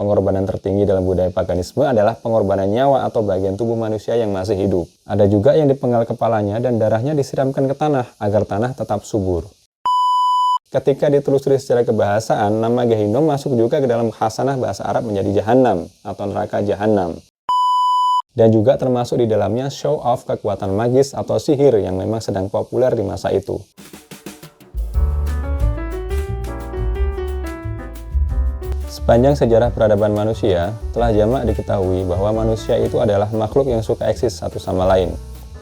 Pengorbanan tertinggi dalam budaya paganisme adalah pengorbanan nyawa atau bagian tubuh manusia yang masih hidup. Ada juga yang dipenggal kepalanya dan darahnya disiramkan ke tanah agar tanah tetap subur. Ketika ditelusuri secara kebahasaan, nama Gehinnom masuk juga ke dalam khasanah bahasa Arab menjadi Jahannam atau neraka Jahannam. Dan juga termasuk di dalamnya show off kekuatan magis atau sihir yang memang sedang populer di masa itu. Sepanjang sejarah peradaban manusia, telah jamak diketahui bahwa manusia itu adalah makhluk yang suka eksis satu sama lain.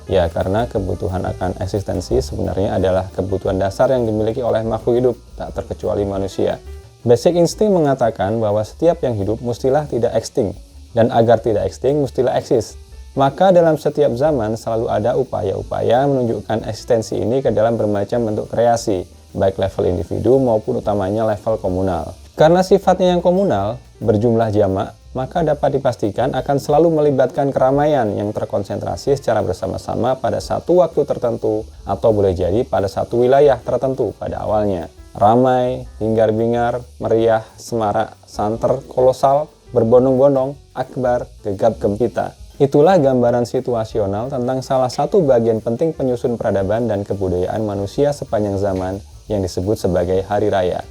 Ya, karena kebutuhan akan eksistensi sebenarnya adalah kebutuhan dasar yang dimiliki oleh makhluk hidup, tak terkecuali manusia. Basic instinct mengatakan bahwa setiap yang hidup mestilah tidak eksting, dan agar tidak eksting mestilah eksis. Maka dalam setiap zaman selalu ada upaya-upaya menunjukkan eksistensi ini ke dalam bermacam bentuk kreasi, baik level individu maupun utamanya level komunal. Karena sifatnya yang komunal, berjumlah jamak, maka dapat dipastikan akan selalu melibatkan keramaian yang terkonsentrasi secara bersama-sama pada satu waktu tertentu atau boleh jadi pada satu wilayah tertentu pada awalnya. Ramai, hingar-bingar, meriah, semarak, santer, kolosal, berbondong-bondong, akbar, gegap gempita. Itulah gambaran situasional tentang salah satu bagian penting penyusun peradaban dan kebudayaan manusia sepanjang zaman yang disebut sebagai hari raya.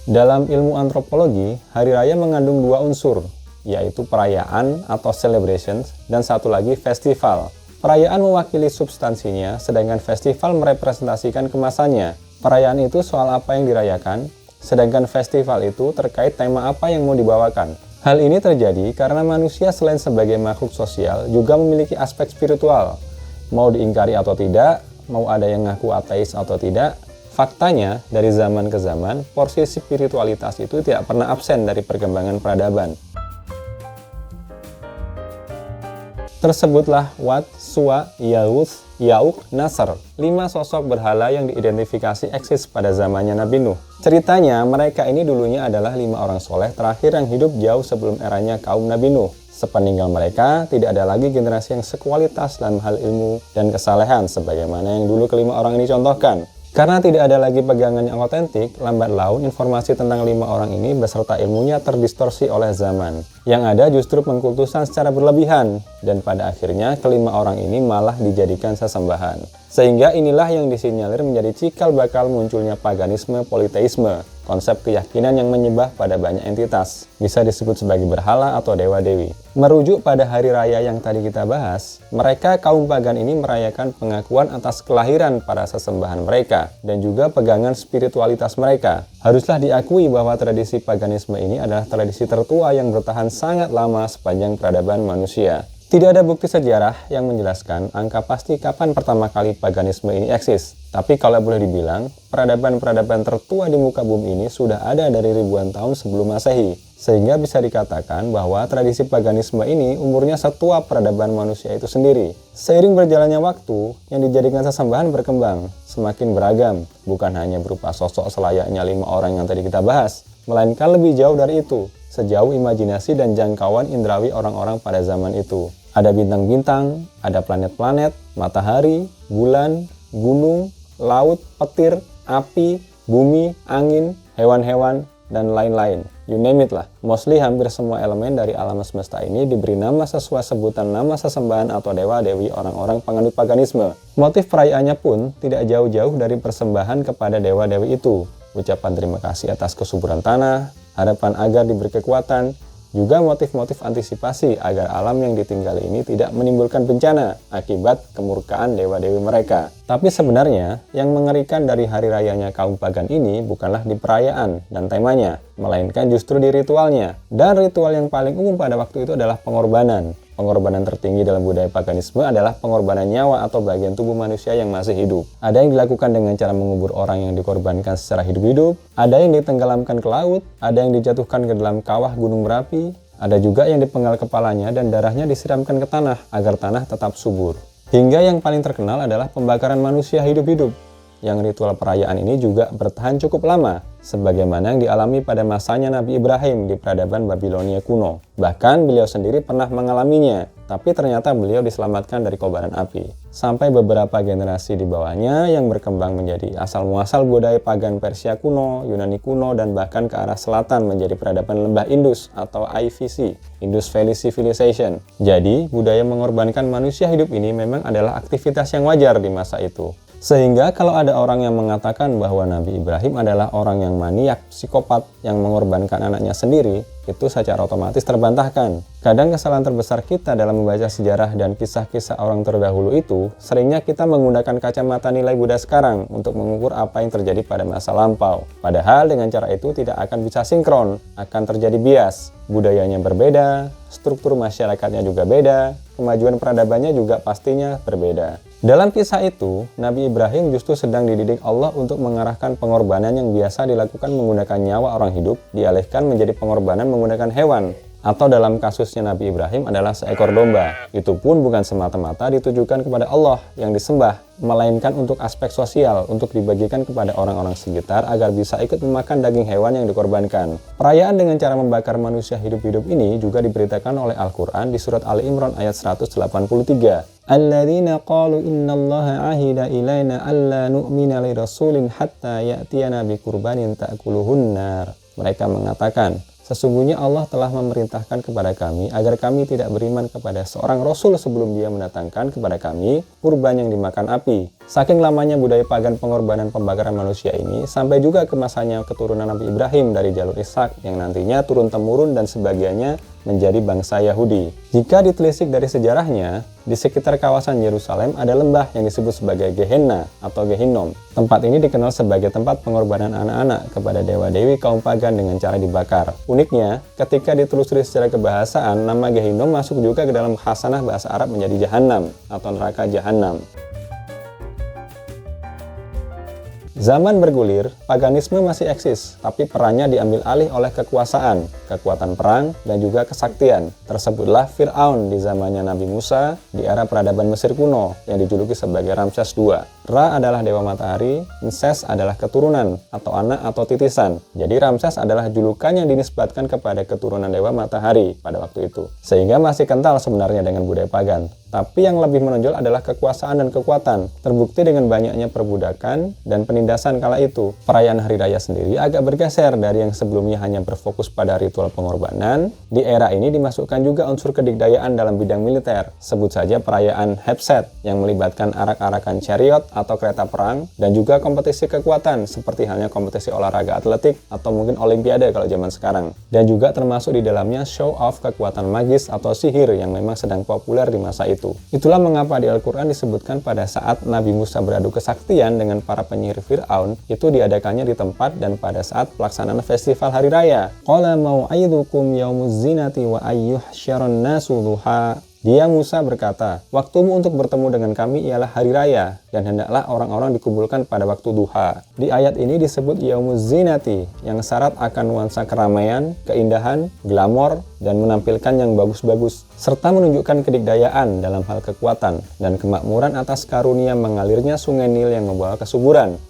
Dalam ilmu antropologi, hari raya mengandung dua unsur, yaitu perayaan atau celebrations dan satu lagi festival. Perayaan mewakili substansinya, sedangkan festival merepresentasikan kemasannya. Perayaan itu soal apa yang dirayakan, sedangkan festival itu terkait tema apa yang mau dibawakan. Hal ini terjadi karena manusia selain sebagai makhluk sosial juga memiliki aspek spiritual. Mau diingkari atau tidak, mau ada yang ngaku ateis atau tidak, faktanya, dari zaman ke zaman, porsi spiritualitas itu tidak pernah absen dari perkembangan peradaban. Tersebutlah Wat, Suwa, Yahus, Ya'uq, Nasr, 5 sosok berhala yang diidentifikasi eksis pada zamannya Nabi Nuh. Ceritanya, mereka ini dulunya adalah 5 orang soleh terakhir yang hidup jauh sebelum eranya kaum Nabi Nuh. Sepeninggal mereka, tidak ada lagi generasi yang sekualitas dalam hal ilmu dan kesalehan sebagaimana yang dulu kelima orang ini contohkan. Karena tidak ada lagi pegangan yang otentik, lambat laun informasi tentang 5 orang ini beserta ilmunya terdistorsi oleh zaman. Yang ada justru pengkultusan secara berlebihan, dan pada akhirnya kelima orang ini malah dijadikan sesembahan. Sehingga inilah yang disinyalir menjadi cikal bakal munculnya paganisme politeisme, konsep keyakinan yang menyembah pada banyak entitas, bisa disebut sebagai berhala atau dewa-dewi. Merujuk pada hari raya yang tadi kita bahas, mereka kaum pagan ini merayakan pengakuan atas kelahiran para sesembahan mereka, dan juga pegangan spiritualitas mereka. Haruslah diakui bahwa tradisi paganisme ini adalah tradisi tertua yang bertahan sangat lama sepanjang peradaban manusia. Tidak ada bukti sejarah yang menjelaskan angka pasti kapan pertama kali paganisme ini eksis. Tapi kalau boleh dibilang, peradaban-peradaban tertua di muka bumi ini sudah ada dari ribuan tahun sebelum Masehi. Sehingga bisa dikatakan bahwa tradisi paganisme ini umurnya setua peradaban manusia itu sendiri. Seiring berjalannya waktu, yang dijadikan sesembahan berkembang, semakin beragam, bukan hanya berupa sosok selayaknya 5 orang yang tadi kita bahas, melainkan lebih jauh dari itu, sejauh imajinasi dan jangkauan indrawi orang-orang pada zaman itu. Ada bintang-bintang, ada planet-planet, matahari, bulan, gunung, laut, petir, api, bumi, angin, hewan-hewan, dan lain-lain. You name it lah. Mostly hampir semua elemen dari alam semesta ini diberi nama sesuai sebutan nama sesembahan atau dewa-dewi orang-orang penganut paganisme. Motif perayaannya pun tidak jauh-jauh dari persembahan kepada dewa-dewi itu. Ucapan terima kasih atas kesuburan tanah, harapan agar diberi kekuatan, juga motif-motif antisipasi agar alam yang ditinggali ini tidak menimbulkan bencana akibat kemurkaan dewa-dewi mereka. Tapi sebenarnya, yang mengerikan dari hari rayanya kaum pagan ini bukanlah di perayaan dan temanya, melainkan justru di ritualnya. Dan ritual yang paling umum pada waktu itu adalah pengorbanan. Pengorbanan tertinggi dalam budaya paganisme adalah pengorbanan nyawa atau bagian tubuh manusia yang masih hidup. Ada yang dilakukan dengan cara mengubur orang yang dikorbankan secara hidup-hidup, ada yang ditenggelamkan ke laut, ada yang dijatuhkan ke dalam kawah gunung berapi, ada juga yang dipenggal kepalanya dan darahnya disiramkan ke tanah agar tanah tetap subur. Hingga yang paling terkenal adalah pembakaran manusia hidup-hidup. yang ritual perayaan ini juga bertahan cukup lama, sebagaimana yang dialami pada masanya Nabi Ibrahim di peradaban Babilonia kuno. Bahkan beliau sendiri pernah mengalaminya, tapi ternyata beliau diselamatkan dari kobaran api. Sampai beberapa generasi di bawahnya yang berkembang menjadi asal-muasal budaya pagan Persia kuno, Yunani kuno, dan bahkan ke arah selatan menjadi peradaban lembah Indus atau IVC, Indus Valley Civilization. Jadi, budaya mengorbankan manusia hidup ini memang adalah aktivitas yang wajar di masa itu. Sehingga kalau ada orang yang mengatakan bahwa Nabi Ibrahim adalah orang yang maniak, psikopat, yang mengorbankan anaknya sendiri, itu secara otomatis terbantahkan. Kadang kesalahan terbesar kita dalam membaca sejarah dan kisah-kisah orang terdahulu itu, seringnya kita menggunakan kacamata nilai Buddha sekarang untuk mengukur apa yang terjadi pada masa lampau. Padahal dengan cara itu tidak akan bisa sinkron, akan terjadi bias. Budayanya berbeda, struktur masyarakatnya juga beda, kemajuan peradabannya juga pastinya berbeda. Dalam kisah itu, Nabi Ibrahim justru sedang dididik Allah untuk mengarahkan pengorbanan yang biasa dilakukan menggunakan nyawa orang hidup, dialihkan menjadi pengorbanan menggunakan hewan. Atau dalam kasusnya Nabi Ibrahim adalah seekor domba. Itu pun bukan semata-mata ditujukan kepada Allah yang disembah, melainkan untuk aspek sosial, untuk dibagikan kepada orang-orang sekitar agar bisa ikut memakan daging hewan yang dikorbankan. Perayaan dengan cara membakar manusia hidup-hidup ini juga diberitakan oleh Al-Quran di surat Ali Imran ayat 183. Alladzina qalu innallaha ahida ilaina alla nu'mina li rasulin hatta ya'tiyana bi qurbanin ta'kuluhun nar. Mereka mengatakan, sesungguhnya Allah telah memerintahkan kepada kami agar kami tidak beriman kepada seorang rasul sebelum dia mendatangkan kepada kami kurban yang dimakan api. Saking lamanya budaya pagan pengorbanan pembakaran manusia ini, sampai juga ke masanya keturunan Nabi Ibrahim dari jalur Ishak yang nantinya turun-temurun dan sebagiannya menjadi bangsa Yahudi. Jika ditelisik dari sejarahnya, di sekitar kawasan Yerusalem ada lembah yang disebut sebagai Gehenna atau Gehinnom. Tempat ini dikenal sebagai tempat pengorbanan anak-anak kepada dewa-dewi kaum pagan dengan cara dibakar. Uniknya, ketika ditelusuri secara kebahasaan, nama Gehinnom masuk juga ke dalam khasanah bahasa Arab menjadi Jahannam atau neraka Jahannam. Zaman bergulir, paganisme masih eksis, tapi perannya diambil alih oleh kekuasaan, kekuatan perang, dan juga kesaktian. Tersebutlah Fir'aun di zamannya Nabi Musa di era peradaban Mesir kuno yang dijuluki sebagai Ramses II. Ra adalah dewa matahari, Mses adalah keturunan atau anak atau titisan. Jadi Ramses adalah julukan yang dinisbatkan kepada keturunan dewa matahari pada waktu itu. Sehingga masih kental sebenarnya dengan budaya pagan. Tapi yang lebih menonjol adalah kekuasaan dan kekuatan. Terbukti dengan banyaknya perbudakan dan penindasan kala itu. Perayaan Hari Raya sendiri agak bergeser dari yang sebelumnya hanya berfokus pada ritual pengorbanan. Di era ini dimasukkan juga unsur kedikdayaan dalam bidang militer. Sebut saja perayaan Hepset yang melibatkan arak-arakan chariot atau kereta perang dan juga kompetisi kekuatan seperti halnya kompetisi olahraga atletik atau mungkin olimpiade kalau zaman sekarang. Dan juga termasuk di dalamnya show off kekuatan magis atau sihir yang memang sedang populer di masa itu. Itulah mengapa di Al-Quran disebutkan pada saat Nabi Musa beradu kesaktian dengan para penyihir Fir'aun, itu diadakannya di tempat dan pada saat pelaksanaan festival Hari Raya. Qala mau'idukum yaumuz zinati wa ayyuhsyaron nasu duha. Dia Musa berkata, waktumu untuk bertemu dengan kami ialah hari raya, dan hendaklah orang-orang dikumpulkan pada waktu duha. Di ayat ini disebut yaumuz zinati, yang syarat akan nuansa keramaian, keindahan, glamor, dan menampilkan yang bagus-bagus, serta menunjukkan kedikdayaan dalam hal kekuatan, dan kemakmuran atas karunia mengalirnya sungai Nil yang membawa kesuburan.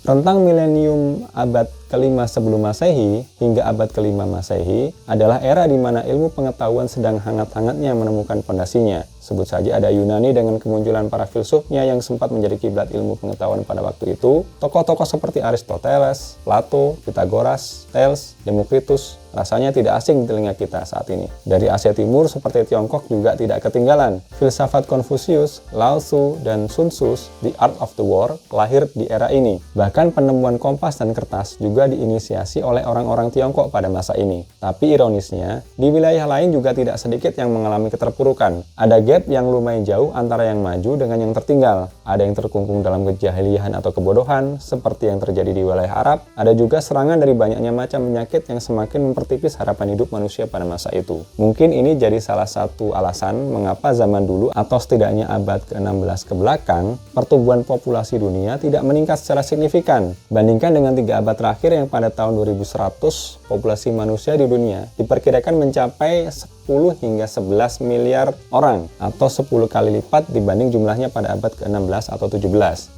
Rentang milenium abad kelima sebelum Masehi hingga abad kelima Masehi adalah era di mana ilmu pengetahuan sedang hangat-hangatnya menemukan pondasinya. Sebut saja ada Yunani dengan kemunculan para filsufnya yang sempat menjadi kiblat ilmu pengetahuan pada waktu itu. Tokoh-tokoh seperti Aristoteles, Plato, Pythagoras, Thales, Demokritus rasanya tidak asing di telinga kita saat ini. Dari Asia Timur seperti Tiongkok juga tidak ketinggalan. Filsafat Konfusius, Lao Tzu, dan Sun Tzu, The Art of the War, lahir di era ini. Bahkan penemuan kompas dan kertas juga diinisiasi oleh orang-orang Tiongkok pada masa ini. Tapi ironisnya, di wilayah lain juga tidak sedikit yang mengalami keterpurukan. Ada gap yang lumayan jauh antara yang maju dengan yang tertinggal. Ada yang terkungkung dalam kejahilian atau kebodohan, seperti yang terjadi di wilayah Arab. Ada juga serangan dari banyaknya macam penyakit yang semakin mempertipis harapan hidup manusia pada masa itu. Mungkin ini jadi salah satu alasan mengapa zaman dulu atau setidaknya abad ke-16 ke belakang, pertumbuhan populasi dunia tidak meningkat secara signifikan. Bandingkan dengan 3 abad terakhir yang pada tahun 2100, populasi manusia di dunia diperkirakan mencapai 10 hingga 11 miliar orang atau 10 kali lipat dibanding jumlahnya pada abad ke-16 atau 17.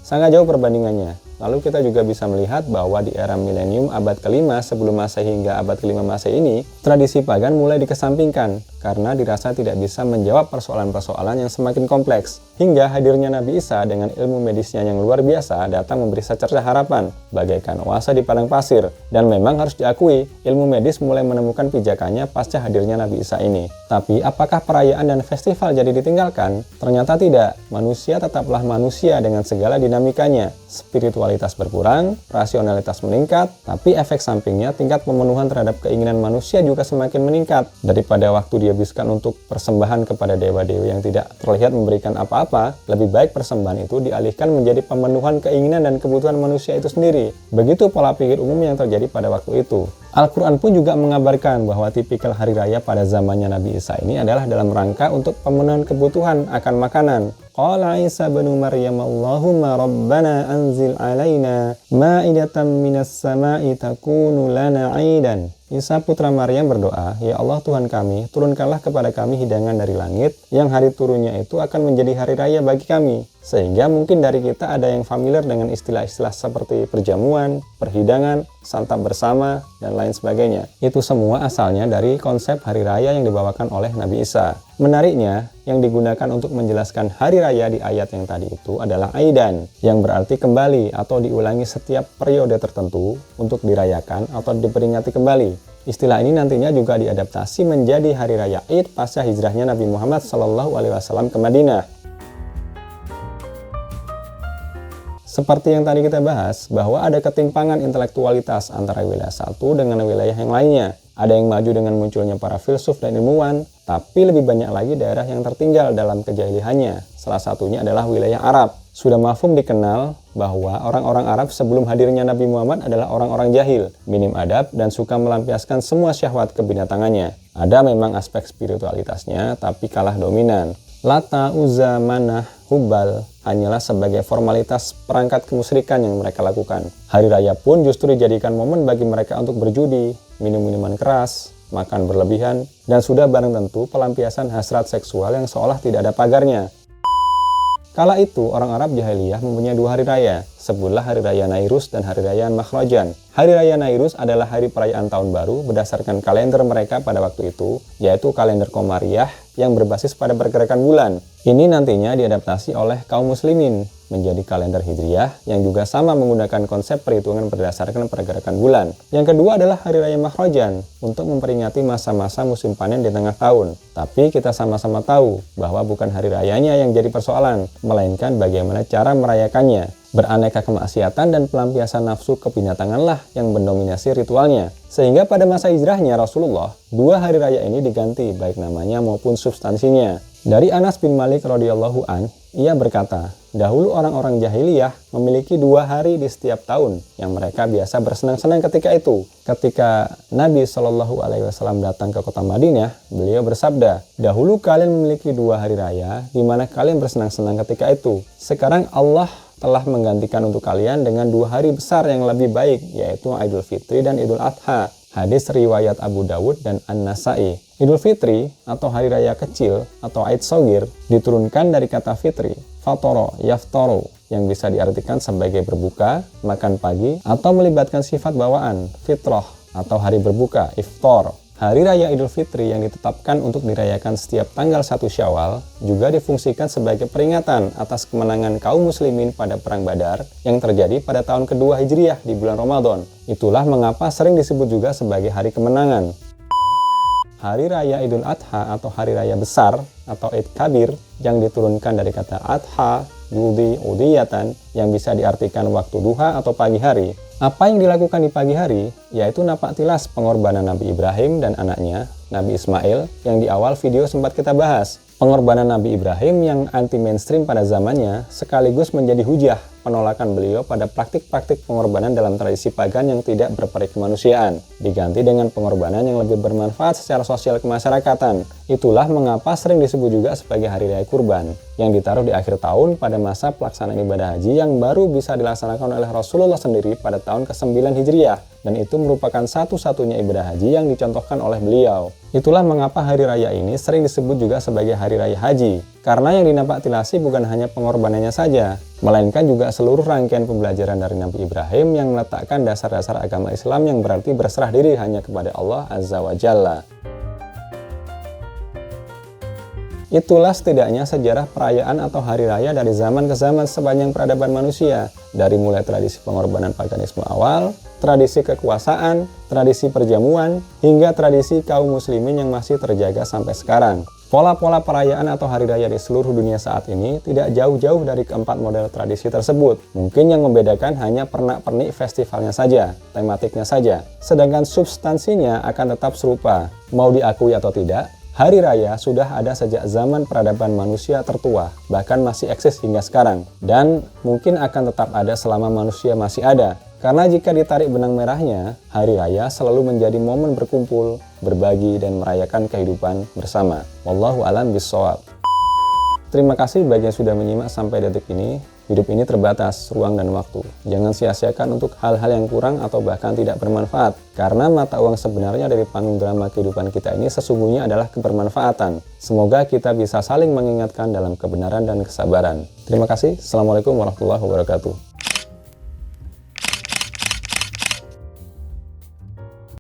Sangat jauh perbandingannya. Lalu kita juga bisa melihat bahwa di era milenium abad ke-5 sebelum Masehi hingga abad ke-5 Masehi ini, tradisi pagan mulai dikesampingkan karena dirasa tidak bisa menjawab persoalan-persoalan yang semakin kompleks. Hingga hadirnya Nabi Isa dengan ilmu medisnya yang luar biasa datang memberi secercah harapan, bagaikan oase di padang pasir. Dan memang harus diakui, ilmu medis mulai menemukan pijakannya pasca hadirnya Nabi Isa ini. Tapi apakah perayaan dan festival jadi ditinggalkan? Ternyata tidak. Manusia tetaplah manusia dengan segala dinamikanya. Spiritualitas berkurang, rasionalitas meningkat, tapi efek sampingnya tingkat pemenuhan terhadap keinginan manusia juga semakin meningkat. Daripada waktu dihabiskan untuk persembahan kepada dewa-dewa yang tidak terlihat memberikan apa-apa, lebih baik persembahan itu dialihkan menjadi pemenuhan keinginan dan kebutuhan manusia itu sendiri. Begitu pola pikir umum yang terjadi pada waktu itu. Al-Quran pun juga mengabarkan bahwa tipikal hari raya pada zamannya Nabi Isa ini adalah dalam rangka untuk pemenuhan kebutuhan akan makanan. Qala Isa bin Maryam Allahumma rabbana anzil alaina ma'idatan minas sama'i takunu lana 'aidan. Isa putra Maryam berdoa, "Ya Allah Tuhan kami, turunkanlah kepada kami hidangan dari langit, yang hari turunnya itu akan menjadi hari raya bagi kami." Sehingga mungkin dari kita ada yang familiar dengan istilah-istilah seperti perjamuan, perhidangan, santap bersama, dan lain sebagainya. Itu semua asalnya dari konsep hari raya yang dibawakan oleh Nabi Isa. Menariknya, yang digunakan untuk menjelaskan hari raya di ayat yang tadi itu adalah Aidan, yang berarti kembali atau diulangi setiap periode tertentu untuk dirayakan atau diperingati kembali. Istilah ini nantinya juga diadaptasi menjadi hari raya Id pasca hijrahnya Nabi Muhammad SAW ke Madinah. Seperti yang tadi kita bahas, bahwa ada ketimpangan intelektualitas antara wilayah satu dengan wilayah yang lainnya. Ada yang maju dengan munculnya para filsuf dan ilmuwan, tapi lebih banyak lagi daerah yang tertinggal dalam kejahiliannya. Salah satunya adalah wilayah Arab. Sudah mafhum dikenal bahwa orang-orang Arab sebelum hadirnya Nabi Muhammad adalah orang-orang jahil, minim adab, dan suka melampiaskan semua syahwat kebinatangannya. Ada memang aspek spiritualitasnya, tapi kalah dominan. Lata, Uzza, Manah, Hubal hanyalah sebagai formalitas perangkat kemusyrikan yang mereka lakukan. Hari raya pun justru dijadikan momen bagi mereka untuk berjudi, minum minuman keras, makan berlebihan, dan sudah barang tentu pelampiasan hasrat seksual yang seolah tidak ada pagarnya. Kala itu, orang Arab jahiliyah mempunyai dua hari raya. Sebutlah hari raya Nairus dan hari raya Makhrajan. Hari raya Nairus adalah hari perayaan tahun baru berdasarkan kalender mereka pada waktu itu, yaitu kalender Qamariyah yang berbasis pada pergerakan bulan. Ini nantinya diadaptasi oleh kaum muslimin menjadi kalender Hijriyah yang juga sama menggunakan konsep perhitungan berdasarkan pergerakan bulan. Yang kedua adalah hari raya Makhrajan untuk memperingati masa-masa musim panen di tengah tahun. Tapi kita sama-sama tahu bahwa bukan hari rayanya yang jadi persoalan, melainkan bagaimana cara merayakannya. Beraneka kemaksiatan dan pelampiasan nafsu kebinatanganlah yang mendominasi ritualnya. Sehingga pada masa hijrahnya Rasulullah, dua hari raya ini diganti baik namanya maupun substansinya. Dari Anas bin Malik radhiyallahu an, ia berkata, dahulu orang-orang jahiliyah memiliki dua hari di setiap tahun yang mereka biasa bersenang-senang ketika itu. Ketika Nabi SAW datang ke kota Madinah, beliau bersabda, dahulu kalian memiliki dua hari raya di mana kalian bersenang-senang ketika itu. Sekarang Allah telah menggantikan untuk kalian dengan dua hari besar yang lebih baik, yaitu Idul Fitri dan Idul Adha. Hadis riwayat Abu Dawud dan An-Nasai. Idul Fitri atau hari raya kecil atau Aid Shogir diturunkan dari kata fitri, fatoro, yaftoro, yang bisa diartikan sebagai berbuka, makan pagi, atau melibatkan sifat bawaan, fitroh, atau hari berbuka, iftor. Hari Raya Idul Fitri yang ditetapkan untuk dirayakan setiap tanggal 1 Syawal juga difungsikan sebagai peringatan atas kemenangan kaum muslimin pada Perang Badar yang terjadi pada tahun kedua Hijriyah di bulan Ramadan. Itulah mengapa sering disebut juga sebagai hari kemenangan. Hari Raya Idul Adha atau Hari Raya Besar atau Id Kabir yang diturunkan dari kata Adha, Yudi, Udiyatan yang bisa diartikan waktu duha atau pagi hari. Apa yang dilakukan di pagi hari, yaitu napak tilas pengorbanan Nabi Ibrahim dan anaknya, Nabi Ismail, yang di awal video sempat kita bahas. Pengorbanan Nabi Ibrahim yang anti-mainstream pada zamannya, sekaligus menjadi hujah penolakan beliau pada praktik-praktik pengorbanan dalam tradisi pagan yang tidak berperi kemanusiaan, diganti dengan pengorbanan yang lebih bermanfaat secara sosial kemasyarakatan. Itulah mengapa sering disebut juga sebagai hari raya kurban, yang ditaruh di akhir tahun pada masa pelaksanaan ibadah haji yang baru bisa dilaksanakan oleh Rasulullah sendiri pada tahun ke-9 Hijriah, dan itu merupakan satu-satunya ibadah haji yang dicontohkan oleh beliau. Itulah mengapa hari raya ini sering disebut juga sebagai hari raya haji, karena yang dinapaktilasi bukan hanya pengorbanannya saja, melainkan juga seluruh rangkaian pembelajaran dari Nabi Ibrahim yang meletakkan dasar-dasar agama Islam yang berarti berserah diri hanya kepada Allah Azza wa Jalla. Itulah setidaknya sejarah perayaan atau hari raya dari zaman ke zaman sepanjang peradaban manusia, dari mulai tradisi pengorbanan paganisme awal, tradisi kekuasaan, tradisi perjamuan, hingga tradisi kaum muslimin yang masih terjaga sampai sekarang. Pola-pola perayaan atau hari raya di seluruh dunia saat ini tidak jauh-jauh dari keempat model tradisi tersebut. Mungkin yang membedakan hanya pernak-pernik festivalnya saja, tematiknya saja. Sedangkan substansinya akan tetap serupa. Mau diakui atau tidak, hari raya sudah ada sejak zaman peradaban manusia tertua, bahkan masih eksis hingga sekarang. Dan mungkin akan tetap ada selama manusia masih ada. Karena jika ditarik benang merahnya, hari raya selalu menjadi momen berkumpul, berbagi, dan merayakan kehidupan bersama. Wallahu a'lam bishawab. Terima kasih bagi yang sudah menyimak sampai detik ini. Hidup ini terbatas, ruang dan waktu. Jangan sia-siakan untuk hal-hal yang kurang atau bahkan tidak bermanfaat. Karena mata uang sebenarnya dari panggung drama kehidupan kita ini sesungguhnya adalah kebermanfaatan. Semoga kita bisa saling mengingatkan dalam kebenaran dan kesabaran. Terima kasih. Assalamualaikum warahmatullahi wabarakatuh.